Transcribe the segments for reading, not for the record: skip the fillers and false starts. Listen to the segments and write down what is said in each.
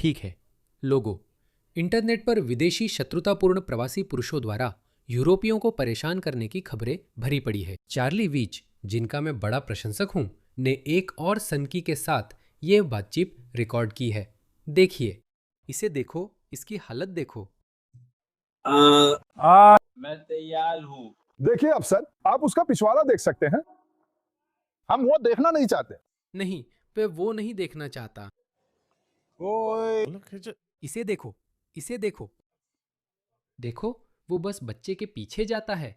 ठीक है। लोगो, इंटरनेट पर विदेशी शत्रुतापूर्ण प्रवासी पुरुषों द्वारा यूरोपियों को परेशान करने की खबरें भरी पड़ी है। चार्ली वीच, जिनका मैं बड़ा प्रशंसक हूं, ने एक और सनकी के साथ ये बातचीत रिकॉर्ड की है। देखिए, इसे देखो, इसकी हालत देखो। मैं तैयार हूँ। देखिए अफसर, आप उसका पिछवाड़ा देख सकते हैं। हम वो देखना नहीं चाहते। नहीं, वह वो नहीं देखना चाहता। इसे देखो, इसे देखो। देखो, वो बस बच्चे के पीछे जाता है।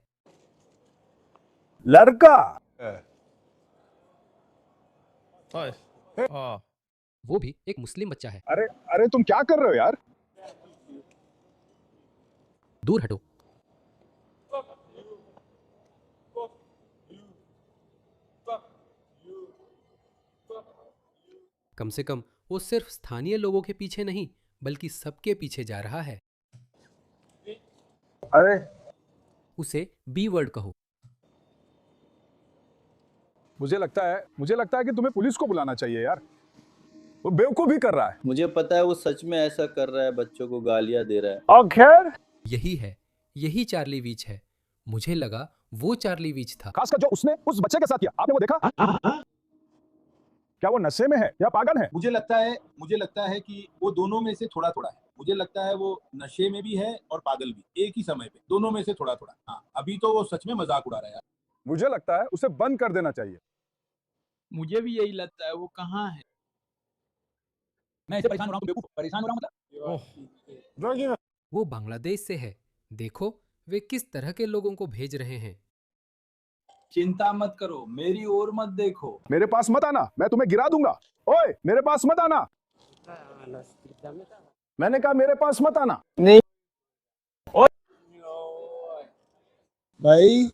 लड़का वो भी एक मुस्लिम बच्चा है। अरे अरे, तुम क्या कर रहे हो यार? दूर हटो। कम से कम वो सिर्फ स्थानीय लोगों के पीछे नहीं, बल्कि सबके पीछे जा रहा है। अरे उसे बी वर्ड कहो। मुझे लगता है कि तुम्हें पुलिस को बुलाना चाहिए यार। वो बेवकूफी कर रहा है। मुझे पता है वो सच में ऐसा कर रहा है, बच्चों को गालियां दे रहा है। और खैर, यही है, यही चार्ली वीच है। मुझे लगा वो चार्ली वीच था। खासकर जो उसने उस बच्चे के साथ किया, आपने वो देखा? क्या वो नशे में है या पागल है? मुझे लगता है कि वो दोनों में से थोड़ा थोड़ा है। मुझे लगता है वो नशे में भी है और पागल भी, एक ही समय पे, दोनों में से थोड़ा थोड़ा। हाँ, अभी तो वो सच में मजाक उड़ा रहा है। मुझे लगता है उसे बंद कर देना चाहिए। मुझे भी यही लगता है। वो कहाँ है? मैं इसे परेशान हो रहा हूँ, बेवकूफ परेशान हो रहा हूँ मतलब। वो बांग्लादेश से है। देखो, वे किस तरह के लोगों को भेज रहे हैं। चिंता मत करो, मेरी ओर मत देखो। मेरे पास मत आना, मैं तुम्हें गिरा दूंगा। ओए, मेरे पास मत आना। मैंने कहा मेरे पास मत आना। नहीं भाई,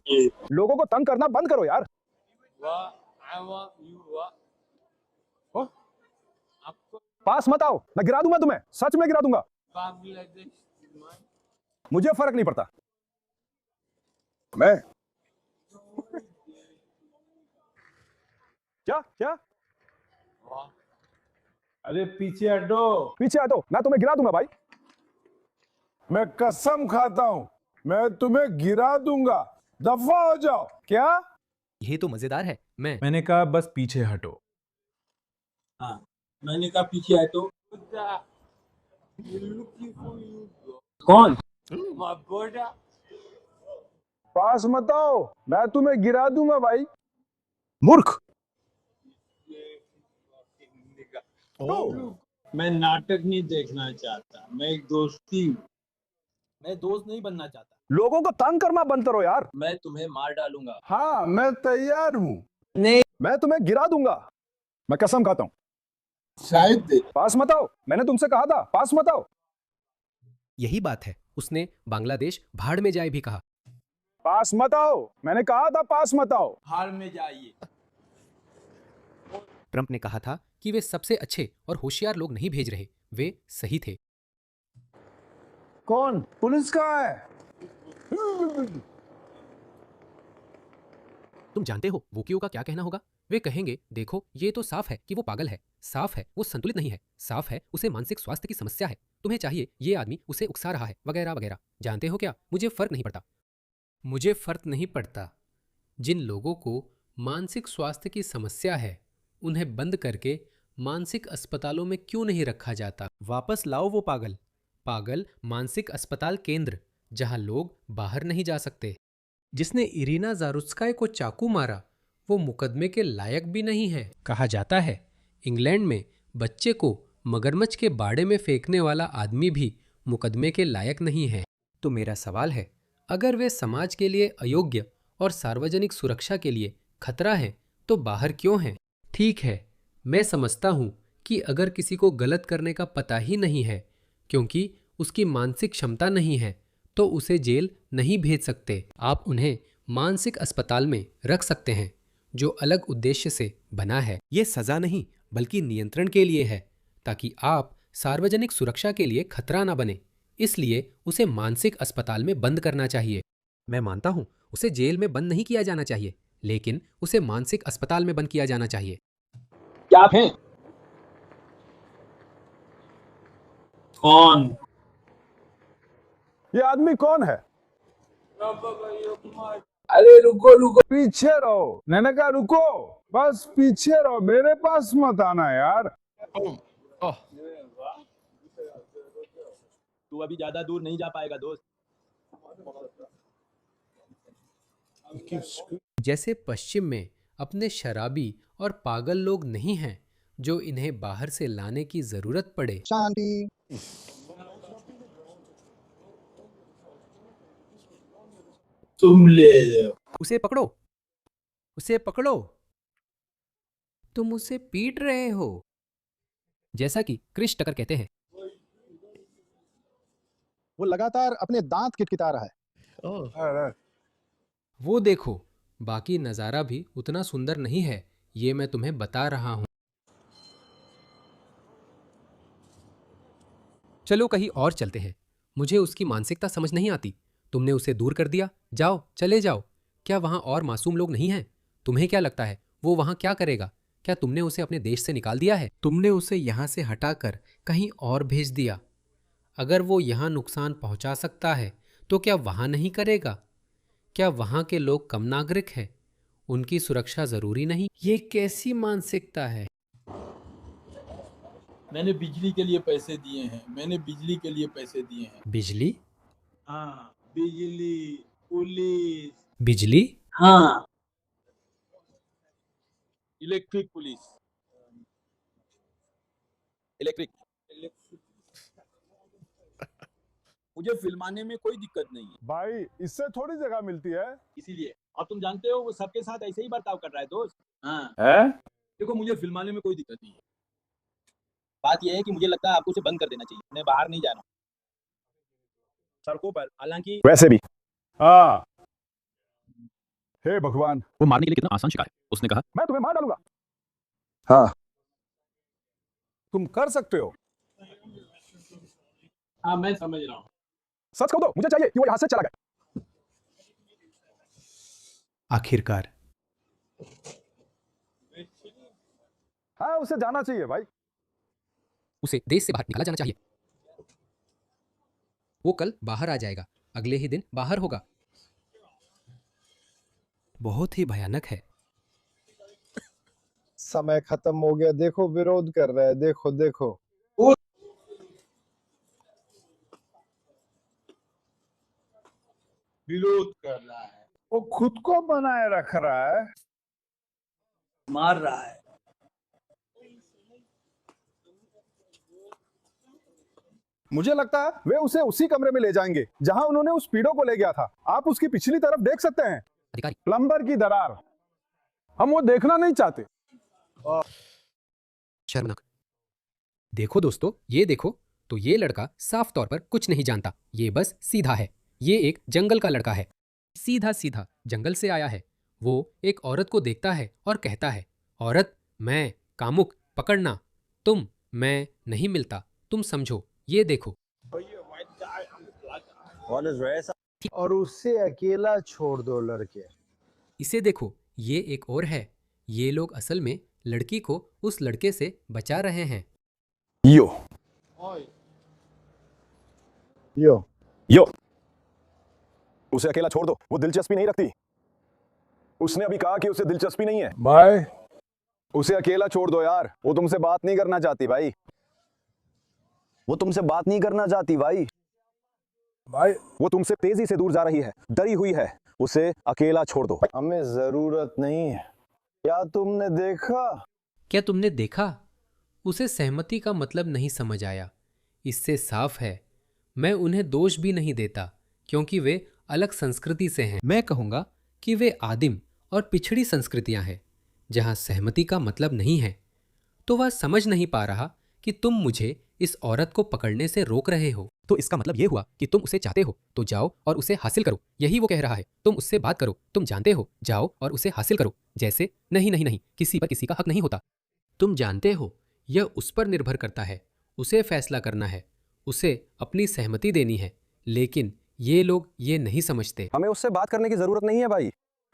लोगों को तंग करना बंद करो यार। पास मत आओ, मैं गिरा दूंगा तुम्हें, सच में गिरा दूंगा। मुझे फर्क नहीं पड़ता। मैं क्या क्या? अरे पीछे हटो। पीछे हटो, मैं तुम्हें गिरा दूंगा भाई। मैं कसम खाता हूं, मैं तुम्हें गिरा दूंगा। दफा हो जाओ। क्या? यही तो मजेदार है। मैंने कहा बस पीछे हटो। हाँ, मैंने कहा पीछे है तो कौन? पास मत आओ, मैं तुम्हें गिरा दूंगा भाई। मूर्ख। मैं नाटक नहीं देखना चाहता, मैं एक दोस्ती। मैं दोस्त नहीं बनना चाहता। लोगों को तंग करना बंद करो यार। मैं तुम्हें मार डालूंगा। हाँ, मैं तैयार हूं। मैं तुम्हें गिरा दूंगा, मैं कसम खाता हूं। शायद पास मत आओ, मैंने तुमसे कहा था पास मत आओ। यही बात है, उसने बांग्लादेश भाड़ में जाए भी कहा। पास मत आओ, मैंने कहा था पास मत आओ। हार में जाइए। ट्रंप ने कहा था कि वे सबसे अच्छे और होशियार लोग नहीं भेज रहे। वे सही थे। कौन? पुलिस कहाँ है? तुम जानते हो वोकियो का क्या कहना होगा? वे कहेंगे, देखो, ये तो साफ है कि वो पागल है, साफ है वो संतुलित नहीं है, साफ है उसे मानसिक स्वास्थ्य की समस्या है, तुम्हें चाहिए ये आदमी उसे उकसा रहा है, वगैरह वगैरह। जानते हो क्या, मुझे फर्क नहीं पड़ता। मुझे फर्क नहीं पड़ता। जिन लोगों को मानसिक स्वास्थ्य की समस्या है, उन्हें बंद करके मानसिक अस्पतालों में क्यों नहीं रखा जाता? वापस लाओ वो पागल। पागल मानसिक अस्पताल केंद्र, जहां लोग बाहर नहीं जा सकते। जिसने इरिना जारुस्काय को चाकू मारा, वो मुकदमे के लायक भी नहीं है। कहा जाता है, इंग्लैंड में बच्चे को मगरमच्छ के बाड़े में फेंकने वाला आदमी भी मुकदमे के लायक नहीं है। तो मेरा सवाल है, अगर वे समाज के लिए अयोग्य और सार्वजनिक सुरक्षा के लिए खतरा है, तो बाहर क्यों हैं? ठीक है, मैं समझता हूं कि अगर किसी को गलत करने का पता ही नहीं है, क्योंकि उसकी मानसिक क्षमता नहीं है, तो उसे जेल नहीं भेज सकते। आप उन्हें मानसिक अस्पताल में रख सकते हैं, जो अलग उद्देश्य से बना है। ये सजा नहीं, बल्कि नियंत्रण के लिए है, ताकि आप सार्वजनिक सुरक्षा के लिए खतरा ना बने। इसलिए उसे मानसिक अस्पताल में बंद करना चाहिए। मैं मानता हूं, उसे जेल में बंद नहीं किया जाना चाहिए, लेकिन उसे मानसिक अस्पताल में बंद किया जाना चाहिए। क्या आप हैं? कौन? ये आदमी कौन है? अरे रुको रुको, पीछे रहो, मैंने कहा रुको, बस पीछे रहो, मेरे पास मत आना यार। तू अभी ज्यादा दूर नहीं जा पाएगा दोस्त। जैसे पश्चिम में अपने शराबी और पागल लोग नहीं हैं जो इन्हें बाहर से लाने की जरूरत पड़े। शांति। तुम ले लो। उसे पकड़ो, उसे पकड़ो, तुम उसे पीट रहे हो। जैसा कि क्रिश टकर कहते हैं, वो लगातार अपने दांत किटकिटा रहा है। अरे, वो देखो, बाकी नज़ारा भी उतना सुंदर नहीं है, ये मैं तुम्हें बता रहा हूं। चलो कहीं और चलते हैं, मुझे उसकी मानसिकता समझ नहीं आती। तुमने उसे दूर कर दिया, जाओ चले जाओ। क्या वहां और मासूम लोग नहीं हैं? तुम्हें क्या लगता है वो वहां क्या करेगा? क्या तुमने उसे अपने देश से निकाल दिया है? तुमने उसे यहां से हटाकर कहीं और भेज दिया। अगर वो यहां नुकसान पहुंचा सकता है तो क्या वहां नहीं करेगा? क्या वहां के लोग कम नागरिक हैं? उनकी सुरक्षा जरूरी नहीं? ये कैसी मानसिकता है? मैंने बिजली के लिए पैसे दिए हैं, मैंने बिजली के लिए पैसे दिए हैं। बिजली? हाँ, बिजली, पुलिस। बिजली? हाँ, इलेक्ट्रिक पुलिस। इलेक्ट्रिक। मुझे फिल्माने में कोई दिक्कत नहीं है, भाई इससे थोड़ी जगह मिलती है। इसीलिए। और तुम जानते हो वो सबके साथ ऐसे ही बर्ताव कर रहा है दोस्त। हाँ, है? देखो मुझे फिल्माने में कोई दिक्कत नहीं है। बात यह है कि मुझे लगता है आपको उसे बंद कर देना चाहिए, उन्हें बाहर नहीं जाना सड़कों पर। हालांकि वैसे भी हाँ। हे भगवान, वो मारने के लिए कितना आसान शिकार है। उसने कहा, मैं तुम्हें मार डालूंगा। हाँ, तुम कर सकते हो। हाँ, मैं समझ रहा हूँ। सच कहो तो मुझे चाहिए कि वो यहां से चला गया। आखिरकार हाँ, उसे जाना चाहिए भाई। उसे देश से बाहर निकाला जाना चाहिए। वो कल बाहर आ जाएगा, अगले ही दिन बाहर होगा। बहुत ही भयानक है। समय खत्म हो गया, देखो विरोध कर रहा है, देखो देखो। विरोध कर रहा है, वो खुद को बनाए रख रहा है। मार रहा है। मुझे लगता है वे उसे उसी कमरे में ले जाएंगे जहां उन्होंने उस पीड़ो को ले गया था। आप उसकी पिछली तरफ देख सकते हैं, अधिकारी, प्लम्बर की दरार। हम वो देखना नहीं चाहते। शर्मनाक। देखो दोस्तों, ये देखो, तो ये लड़का साफ तौर पर कुछ नहीं जानता। ये बस सीधा है। ये एक जंगल का लड़का है, सीधा सीधा जंगल से आया है। वो एक औरत को देखता है और कहता है, औरत, मैं कामुक, पकड़ना। तुम, मैं नहीं मिलता, तुम समझो। ये देखो। और उसे अकेला छोड़ दो लड़के। इसे देखो, ये एक और है। ये लोग असल में लड़की को उस लड़के से बचा रहे हैं। यो यो यो उसे अकेला छोड़ दो, वो दिलचस्पी नहीं रखती। उसने अभी कहा कि उसे दिलचस्पी नहीं है। भाई उसे अकेला छोड़ दो यार, वो तुमसे बात नहीं करना चाहती भाई। वो तुमसे बात नहीं करना चाहती भाई। भाई वो तुमसे तेजी से दूर जा रही है, डरी हुई है। उसे अकेला छोड़ दो। हमें जरूरत नहीं है। क्या तुमने देखा? क्या तुमने देखा? उसे सहमति का मतलब नहीं समझ आया। इससे साफ है, मैं उन्हें दोष भी नहीं देता क्योंकि वे अलग संस्कृति से हैं। मैं कहूँगा कि वे आदिम और पिछड़ी संस्कृतियां हैं जहां सहमति का मतलब नहीं है। तो वह समझ नहीं पा रहा कि तुम मुझे इस औरत को पकड़ने से रोक रहे हो। तो इसका मतलब यह हुआ कि तुम उसे चाहते हो तो जाओ और उसे हासिल करो। यही वो कह रहा है। तुम उससे बात करो, तुम जानते हो, जाओ और उसे हासिल करो। जैसे नहीं नहीं नहीं, किसी पर किसी का हक नहीं होता। तुम जानते हो, यह उस पर निर्भर करता है। उसे फैसला करना है, उसे अपनी सहमति देनी है। लेकिन ये लोग ये नहीं समझते। हमें उससे बात करने की जरूरत नहीं है भाई।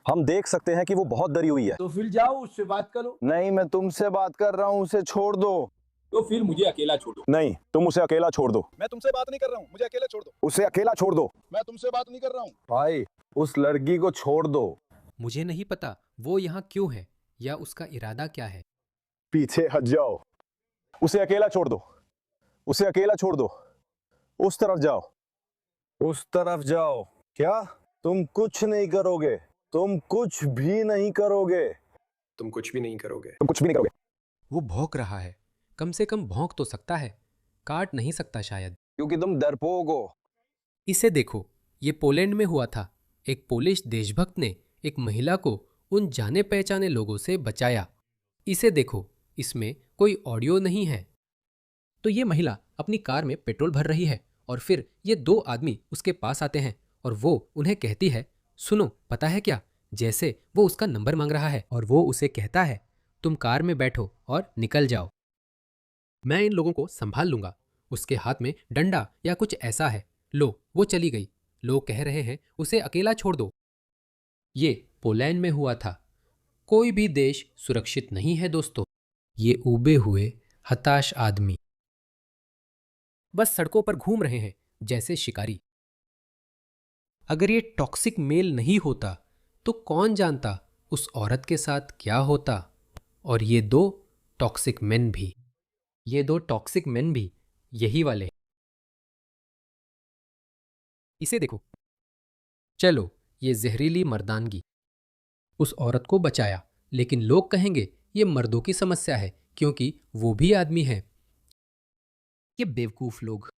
हम देख सकते हैं कि वो बहुत डरी हुई है। तो फिर जाओ उससे बात करो। नहीं, मैं तुमसे बात कर रहा हूँ, उसे छोड़ दो। तो फिर मुझे अकेला छोड़ दो। नहीं, तुम उसे अकेला छोड़ दो। मैं तुमसे बात नहीं कर रहा हूँ, मुझे अकेला छोड़ दो। उसे अकेला छोड़ दो। मैं तुमसे बात नहीं कर रहा हूँ। भाई उस लड़की को छोड़ दो। मुझे नहीं पता वो यहाँ क्यों है या उसका इरादा क्या है। पीछे हट जाओ। उसे अकेला छोड़ दो। उसे अकेला छोड़ दो। उस तरफ जाओ। उस तरफ जाओ। क्या? तुम कुछ नहीं करोगे। तुम कुछ भी नहीं करोगे। तुम कुछ भी नहीं करोगे। तुम कुछ भी नहीं करोगे। वो भौंक रहा है। कम से कम भौंक तो सकता है, काट नहीं सकता शायद। क्योंकि तुम डरपोक हो। इसे देखो, ये पोलैंड में हुआ था। एक पोलिश देशभक्त ने एक महिला को उन जाने पहचाने लोगों से बचाया। इसे देखो, इसमें कोई ऑडियो नहीं है। तो ये महिला अपनी कार में पेट्रोल भर रही है और फिर ये दो आदमी उसके पास आते हैं और वो उन्हें कहती है, सुनो, पता है क्या, जैसे वो उसका नंबर मांग रहा है और वो उसे कहता है, तुम कार में बैठो और निकल जाओ, मैं इन लोगों को संभाल लूंगा। उसके हाथ में डंडा या कुछ ऐसा है। लो, वो चली गई। लोग कह रहे हैं उसे अकेला छोड़ दो। ये पोलैंड में हुआ था। कोई भी देश सुरक्षित नहीं है दोस्तों। ये ऊबे हुए हताश आदमी बस सड़कों पर घूम रहे हैं जैसे शिकारी। अगर ये टॉक्सिक मेल नहीं होता तो कौन जानता उस औरत के साथ क्या होता। और ये दो टॉक्सिक मेन भी, यही वाले। इसे देखो। चलो, ये जहरीली मर्दानगी। उस औरत को बचाया, लेकिन लोग कहेंगे ये मर्दों की समस्या है क्योंकि वो भी आदमी है। ये बेवकूफ लोग।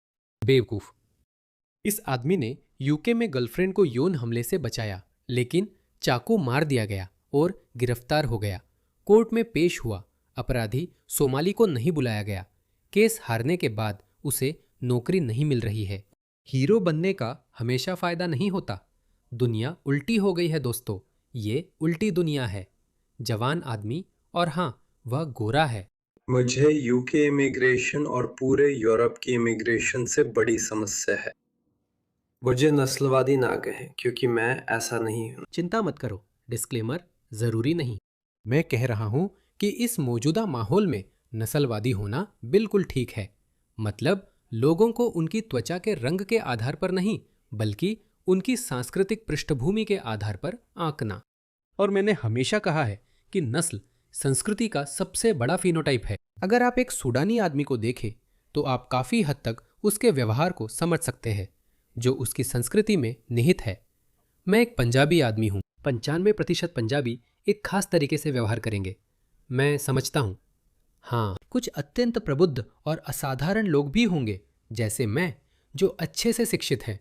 बेवकूफ। इस आदमी ने यूके में गर्लफ्रेंड को यौन हमले से बचाया, लेकिन चाकू मार दिया गया और गिरफ्तार हो गया। कोर्ट में पेश हुआ। अपराधी सोमाली को नहीं बुलाया गया। केस हारने के बाद उसे नौकरी नहीं मिल रही है। हीरो बनने का हमेशा फायदा नहीं होता। दुनिया उल्टी हो गई है दोस्तों। ये उल्टी दुनिया है। जवान आदमी, और हाँ, वह गोरा है। मुझे यूके इमिग्रेशन और पूरे यूरोप की इमिग्रेशन से बड़ी समस्या है। मुझे नस्लवादी ना कहें क्योंकि मैं ऐसा नहीं हूँ। चिंता मत करो, डिस्क्लेमर जरूरी नहीं। मैं कह रहा हूं कि इस मौजूदा माहौल में नस्लवादी होना बिल्कुल ठीक है। मतलब लोगों को उनकी त्वचा के रंग के आधार पर नहीं, बल्कि उनकी सांस्कृतिक पृष्ठभूमि के आधार पर आंकना। और मैंने हमेशा कहा है कि नस्ल संस्कृति का सबसे बड़ा फिनोटाइप है। अगर आप एक सूडानी आदमी को देखें तो आप काफी हद तक उसके व्यवहार को समझ सकते हैं, जो उसकी संस्कृति में निहित है। मैं एक पंजाबी आदमी हूँ। 95% पंजाबी एक खास तरीके से व्यवहार करेंगे, मैं समझता हूँ। हाँ, कुछ अत्यंत प्रबुद्ध और असाधारण लोग भी होंगे जैसे मैं, जो अच्छे से शिक्षित हैं,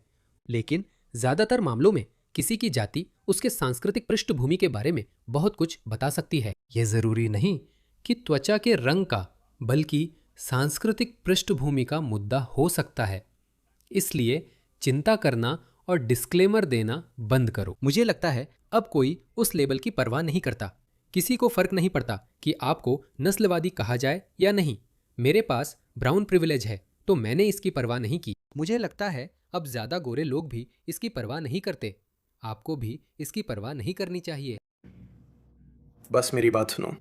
लेकिन ज्यादातर मामलों में किसी की जाति उसके सांस्कृतिक पृष्ठभूमि के बारे में बहुत कुछ बता सकती है। यह जरूरी नहीं कि त्वचा के रंग का, बल्कि सांस्कृतिक पृष्ठभूमि का मुद्दा हो सकता है। इसलिए चिंता करना और डिस्क्लेमर देना बंद करो। मुझे लगता है अब कोई उस लेबल की परवाह नहीं करता। किसी को फर्क नहीं पड़ता कि आपको नस्लवादी कहा जाए या नहीं। मेरे पास ब्राउन प्रिविलेज है तो मैंने इसकी परवाह नहीं की। मुझे लगता है अब ज्यादा गोरे लोग भी इसकी परवाह नहीं करते। आपको भी इसकी परवाह नहीं करनी चाहिए। बस मेरी बात सुनो।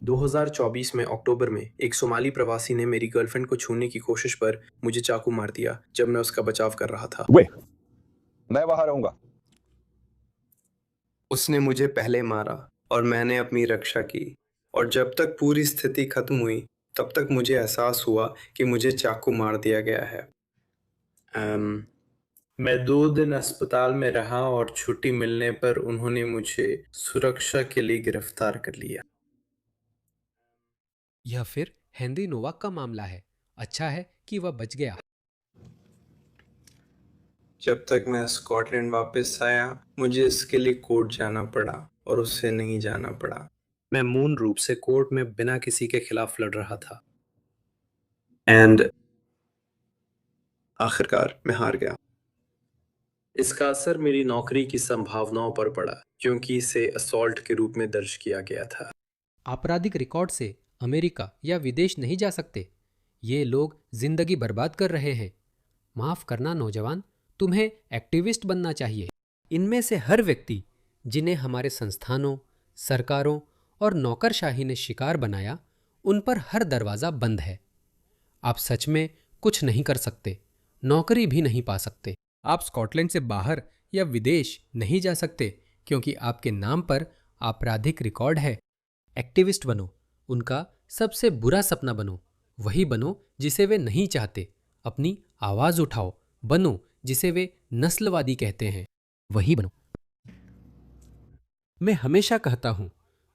2024 में अक्टूबर में एक सोमाली प्रवासी ने मेरी गर्लफ्रेंड को छूने की कोशिश पर मुझे चाकू मार दिया जब मैं उसका बचाव कर रहा था। वे, मैं वहां रहूंगा। उसने मुझे पहले मारा और मैंने अपनी रक्षा की, और जब तक पूरी स्थिति खत्म हुई तब तक मुझे एहसास हुआ कि मुझे चाकू मार दिया गया है। मैं 2 दिन अस्पताल में रहा और छुट्टी मिलने पर उन्होंने मुझे सुरक्षा के लिए गिरफ्तार कर लिया। यह फिर हेनरी नोवाक का मामला है। अच्छा है कि वह बच गया। जब तक मैं स्कॉटलैंड वापस आया मुझे इसके लिए कोर्ट जाना पड़ा और उससे नहीं जाना पड़ा। मैं मूल रूप से कोर्ट में बिना किसी के खिलाफ लड़ रहा था एंड आखिरकार मैं हार गया। इसका असर मेरी नौकरी की संभावनाओं पर पड़ा क्योंकि इसे असॉल्ट के रूप में दर्ज किया गया था। आपराधिक रिकॉर्ड से अमेरिका या विदेश नहीं जा सकते। ये लोग जिंदगी बर्बाद कर रहे हैं। माफ करना नौजवान, तुम्हें एक्टिविस्ट बनना चाहिए। इनमें से हर व्यक्ति जिन्हें हमारे संस्थानों, सरकारों और नौकरशाही ने शिकार बनाया, उन पर हर दरवाज़ा बंद है। आप सच में कुछ नहीं कर सकते, नौकरी भी नहीं पा सकते। आप स्कॉटलैंड से बाहर या विदेश नहीं जा सकते क्योंकि आपके नाम पर आपराधिक रिकॉर्ड है। एक्टिविस्ट बनो, उनका सबसे बुरा सपना बनो, वही बनो जिसे वे नहीं चाहते। अपनी आवाज़ उठाओ, बनो जिसे वे नस्लवादी कहते हैं, वही बनो। मैं हमेशा कहता हूं,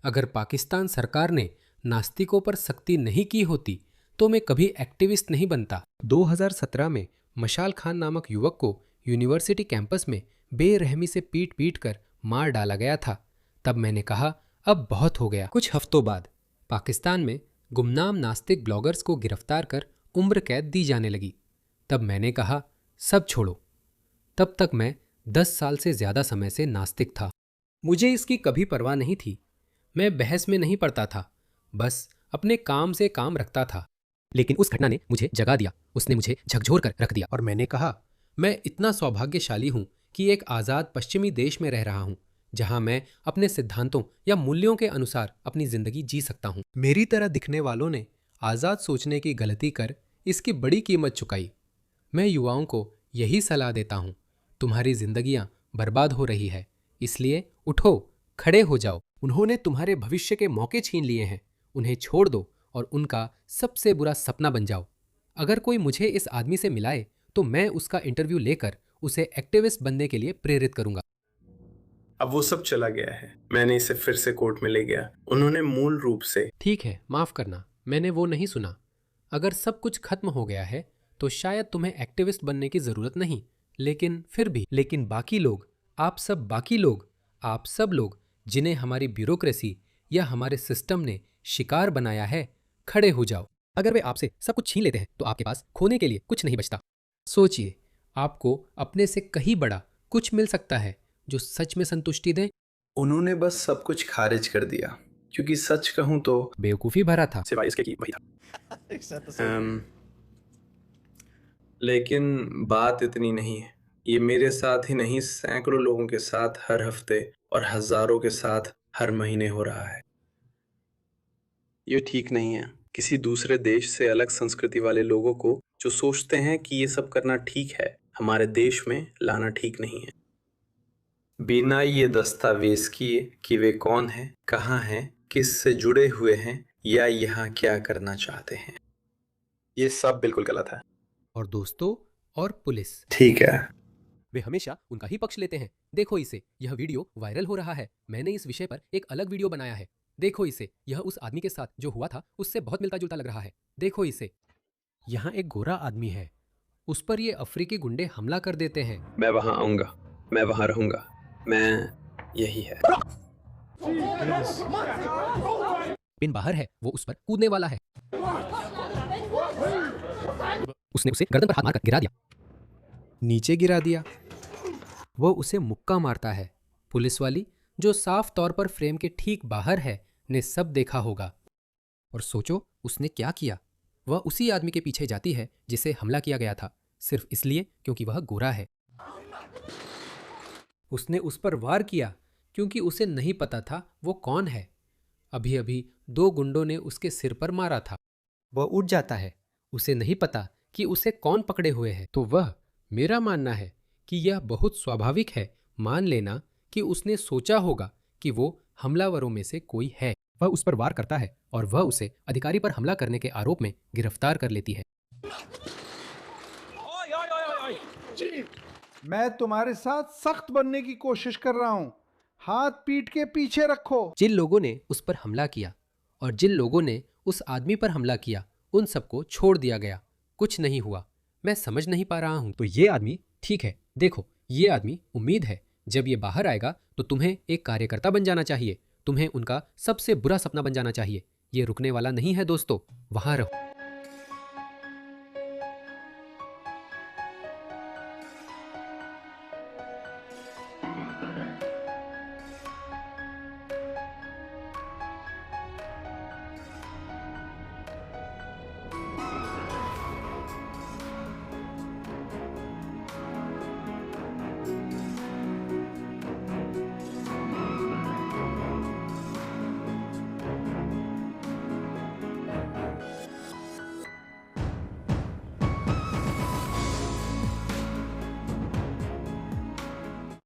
अगर पाकिस्तान सरकार ने नास्तिकों पर सख्ती नहीं की होती तो मैं कभी एक्टिविस्ट नहीं बनता। 2017 में मशाल खान नामक युवक को यूनिवर्सिटी कैंपस में बेरहमी से पीट पीट कर मार डाला गया था। तब मैंने कहा अब बहुत हो गया। कुछ हफ्तों बाद पाकिस्तान में गुमनाम नास्तिक ब्लॉगर्स को गिरफ्तार कर उम्र कैद दी जाने लगी। तब मैंने कहा सब छोड़ो। तब तक मैं 10 साल से ज़्यादा समय से नास्तिक था। मुझे इसकी कभी परवाह नहीं थी। मैं बहस में नहीं पड़ता था, बस अपने काम से काम रखता था। लेकिन उस घटना ने मुझे जगा दिया, उसने मुझे झकझोर कर रख दिया और मैंने कहा मैं इतना सौभाग्यशाली हूं कि एक आज़ाद पश्चिमी देश में रह रहा हूं जहां मैं अपने सिद्धांतों या मूल्यों के अनुसार अपनी जिंदगी जी सकता हूं। मेरी तरह दिखने वालों ने आज़ाद सोचने की गलती कर इसकी बड़ी कीमत चुकाई। मैं युवाओं को यही सलाह देता हूं, तुम्हारी जिंदगियां बर्बाद हो रही है, इसलिए उठो, खड़े हो जाओ। उन्होंने तुम्हारे भविष्य के मौके छीन लिए हैं, उन्हें छोड़ दो और उनका सबसे बुरा सपना बन जाओ। अगर कोई मुझे इस आदमी से मिलाए तो मैं उसका इंटरव्यू लेकर उसे एक्टिविस्ट बनने के लिए प्रेरित करूंगा। अब वो सब चला गया है। मैंने इसे फिर से कोर्ट में ले गया। उन्होंने मूल रूप से ठीक है, माफ करना, मैंने वो नहीं सुना। अगर सब कुछ खत्म हो गया है तो शायद तुम्हें एक्टिविस्ट बनने की जरूरत नहीं, लेकिन फिर भी, लेकिन बाकी लोग, आप सब लोग जिन्हें हमारी ब्यूरोक्रेसी या हमारे सिस्टम ने शिकार बनाया है, खड़े हो जाओ। अगर वे आपसे सब कुछ छीन लेते हैं तो आपके पास खोने के लिए कुछ नहीं बचता। सोचिए, आपको अपने से कहीं बड़ा कुछ मिल सकता है जो सच में संतुष्टि दे। उन्होंने बस सब कुछ खारिज कर दिया, क्योंकि सच कहूं तो बेवकूफ़ी भरा था। सिवाय इसके कि वही था। लेकिन बात इतनी नहीं है। ये मेरे साथ ही नहीं, सैकड़ों लोगों के साथ हर हफ्ते और हजारों के साथ हर महीने हो रहा है। ये ठीक नहीं है। किसी दूसरे देश से अलग संस्कृति वाले लोगों को जो सोचते हैं कि ये सब करना ठीक है, हमारे देश में लाना ठीक नहीं है, बिना ये दस्तावेज किए कि वे कौन हैं, कहाँ हैं, किस से जुड़े हुए हैं या यहाँ क्या करना चाहते हैं। ये सब बिल्कुल गलत है। और दोस्तों और पुलिस, ठीक है, वे हमेशा उनका ही पक्ष लेते हैं। देखो इसे, यह वीडियो वायरल हो रहा है। मैंने इस विषय पर एक अलग वीडियो बनाया है। देखो इसे, यह उस आदमी के साथ जो हुआ था उससे बहुत मिलता जुलता लग रहा है। देखो इसे, यहाँ एक गोरा आदमी है, उस पर ये अफ्रीकी गुंडे हमला कर देते हैं। मैं वहां आऊंगा, मैं वहां रहूंगा, मैं यही है। पिन बाहर है, वो उस पर कूदने वाला है। उसने उसे गर्दन पर हाथ मारकर गिरा दिया, नीचे गिरा दिया। वो उसे मुक्का मारता है। पुलिस वाली, जो साफ तौर पर फ्रेम के ठीक बाहर है, ने सब देखा होगा। और सोचो उसने क्या किया। वह उसी आदमी के पीछे जाती है जिसे हमला किया गया था, सिर्फ इसलिए क्योंकि वह गोरा है। उसने उस पर वार किया क्योंकि उसे नहीं पता था वो कौन है। अभी अभी 2 गुंडों ने उसके सिर पर मारा था। वह उठ जाता है, उसे नहीं पता कि उसे कौन पकड़े हुए है। तो वह, मेरा मानना है कि यह बहुत स्वाभाविक है मान लेना कि उसने सोचा होगा कि वो हमलावरों में से कोई है। वह उस पर वार करता है और वह उसे अधिकारी पर हमला करने के आरोप में गिरफ्तार कर लेती है। मैं तुम्हारे साथ सख्त बनने की कोशिश कर रहा हूं। हाथ पीठ के पीछे रखो। जिन लोगों ने उस पर हमला किया और जिन लोगों ने उस आदमी पर हमला किया, उन सबको छोड़ दिया गया। कुछ नहीं हुआ। मैं समझ नहीं पा रहा हूं। तो ये आदमी ठीक है। देखो, ये आदमी उम्मीद है। जब ये बाहर आएगा तो तुम्हें एक कार्यकर्ता बन जाना चाहिए। तुम्हें उनका सबसे बुरा सपना बन जाना चाहिए। ये रुकने वाला नहीं है दोस्तों, वहां रहो।